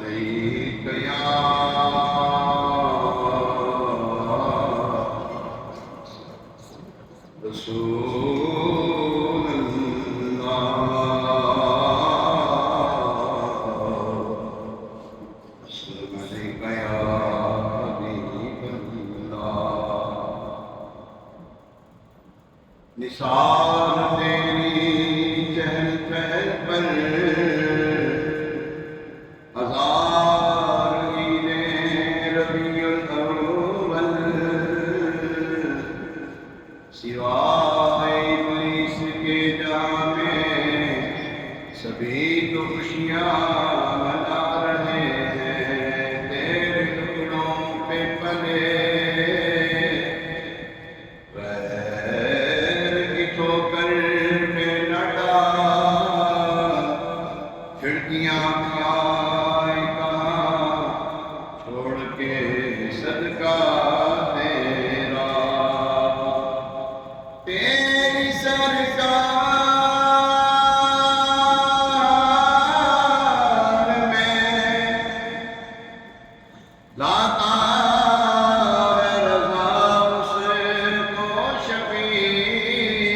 علیک یا رسول اللہ، السلام علیک یا حبیب اللہ، نثار تیری چہل پہل پر ہزار عید ربیع الاول، سوائے ابلیس کے جہاں میں سبھی تو خوشیاں منا رہے ہیں، تیرے ٹکڑوں پہ پلے غیر کی ٹھوکر پہ نہ ڈال، کھڑکیاں کھائے کہاں چھوڑ کے صدقہ تیرا، تیری سرکار میں لاتا ہے رضا اس کو شفیع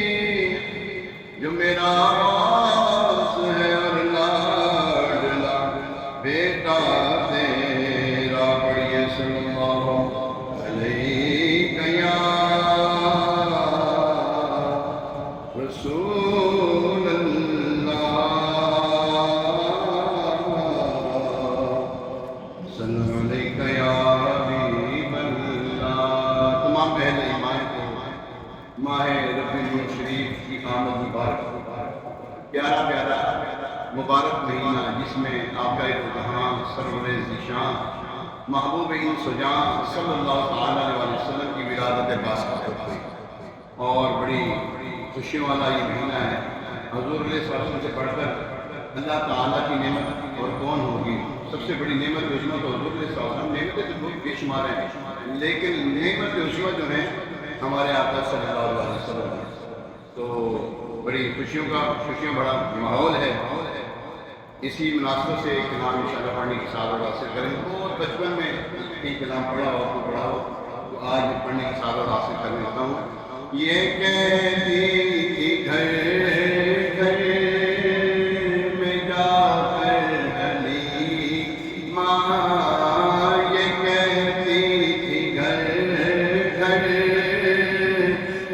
جو میرا غوث ہے اور لاڈلا بیٹا تیرا، پڑھیے صلی اللہ علیہ یا رسول اللہ، صلی علیک یا حبیب اللہ۔ تمام اہل ایمان کو ماہ ربیع شریف کی آمد مبارک، پیارا پیارا مبارک مہینہ جس میں آپ کا ارتحام سرور ذیشان محبوب انس و جان صلی اللہ تعالیٰ علیہ وسلم کی ولادت باسعادت ہوئی، اور بڑی خوشیوں والا یہ مہینہ ہے۔ حضور علیہ السلام سے بڑھ کر اللہ تعالیٰ کی نعمت اور کون ہوگی؟ سب سے بڑی نعمت عظمیٰ تو حضور علیہ السلام، نعمتیں تو بہت بے شمار ہیں، لیکن نعمت عظمیٰ جو ہیں ہمارے آقا صلی اللہ علیہ وسلم، تو بڑی خوشیوں بڑا ماحول ہے۔ اسی مناسبت سے ایک کلام انشاءاللہ پڑھنے کی سعادت حاصل کریں، بہت بچپن میں ایک کلام پڑھا ہو تو پڑھا ہو، تو آج پڑھنے کی سعادت حاصل کر لیتا ہوں۔ یہ کہتی تھی گھر گھر میں جا کر حلیمہ، یہ کہتی تھی گھر گھر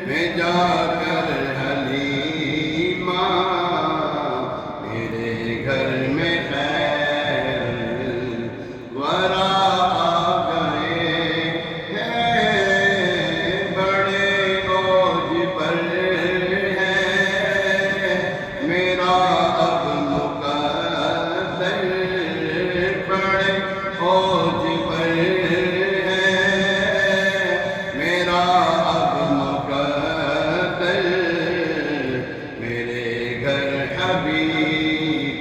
میں جا کر حلیمہ، میرے گھر میں خیر ورا آ گئے ہیں، بڑے اوج پر ہے میرا اب مقدر، بڑے اوج پر ہے میرا اب مقدر، میرے گھر حبیب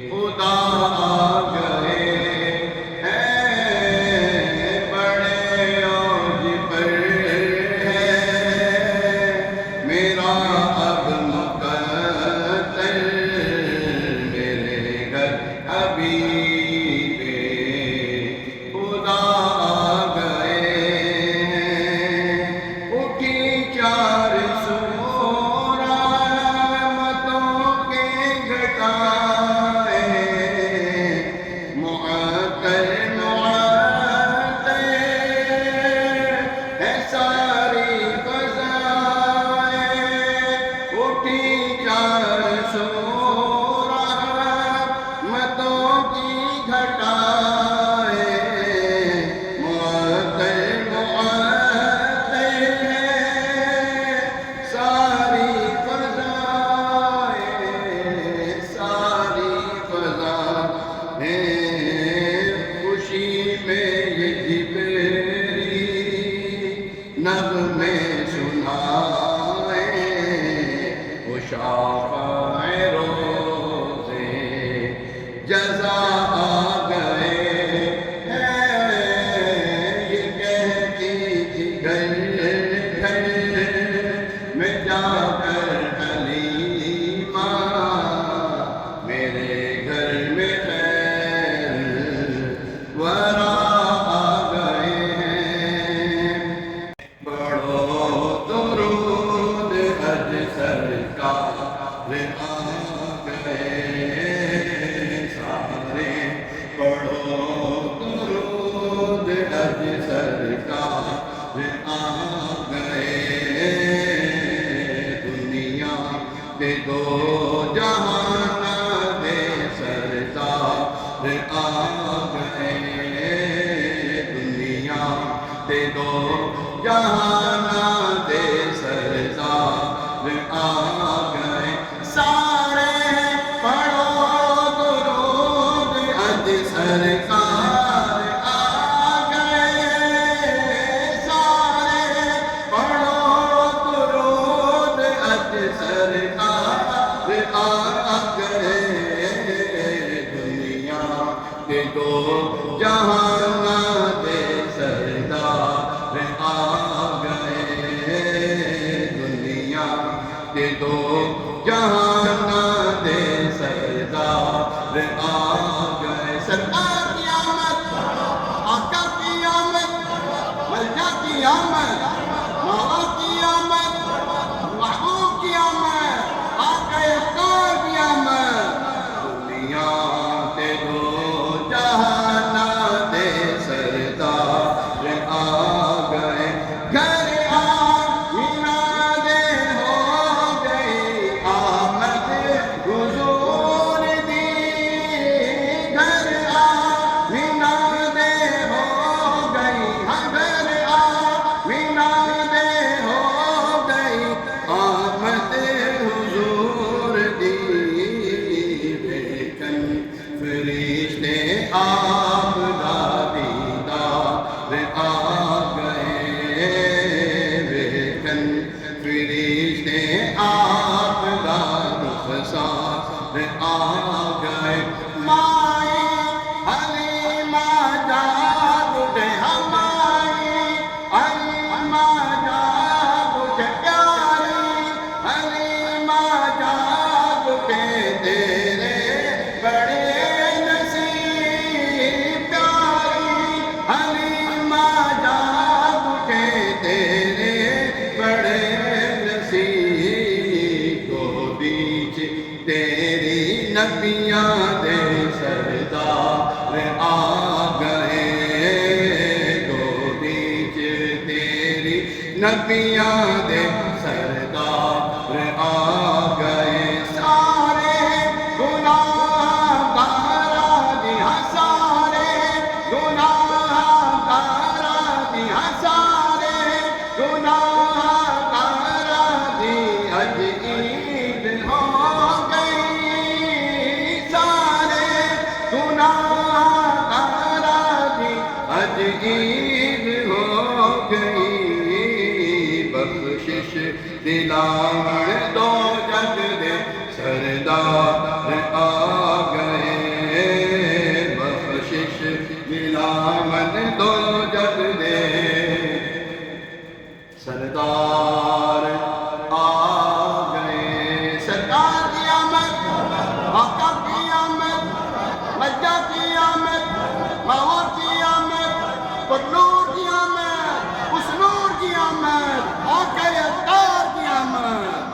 خدا آ گئے ہیں، بڑے اوج پر ہے میرا اب مقدر، میرے گھر حبیب خدا آ گئے ہیں، اٹھی چار سو رحمتوں کے گھٹائے، معطر معطر ہے ساری فضائیں، اٹھی چار سو رحمتوں کی گھٹائیں، معطر معطر ہے ساری فضائیں، ساری فضائیں، خوشی میں یہ جبریل نغمے سنائیں، وہ شافع روزے جزا آ گئے ہیں، یہ کہتی تھی گھر گھر میں جا کر حلیمہ، میرے گھر میں خیر کہ دو جہان دے سردار آ گئے، دنیا کے دو جہان دے سردار آ گئے۔ سرکار کی آمد، آقا کی آمد، ملجا کی آمد، مولا کی آمد، محبوب کی آمد، آقا افطار کی آمد، دنیا کے دو جہان دے سردار آ گئے۔ گھر آمینہ دے ہو گئی آمد حضور دی، گھر آمینہ دے ہو گئی، گھر آمینہ دے ہو گئی آمد حضور دی، لیکن فرشتے آپ کا دیدار آ گئے، لیکن فرشتے آپ کا رخسار آ گئے۔ مائی حلیمہ جاگ اٹھے، ہماری حلیمہ جاگ اٹھے، پیاری حلیمہ جاگ اٹھے، تیرے بڑے نصیب، پیاری حلیمہ جاگ اٹھے، تیرے بڑے نصیب، گودی چ تیری نبیاں دے سردار آ گئے، گودی چ تیری نبیاں دے سردار آ گئے۔ سارے گناہ گاراں دیاں، سارے گناہ گاراں دیاں، سارے گناہ گاراں دی اج عید ہو گئی، سارے گناہ گاراں دی اج عید ہو گئی، بخشش دلاون دو جگ دے سردار آ گئے، بخشش دلاون دو جگ دے سردار آ گئے۔ سرکار کی آمد، آقا کی آمد، مجدہ کی آمد، مولا کی آمد، پرنور کی آمد، اس نور کی آمد، آقا افطار کی آمد۔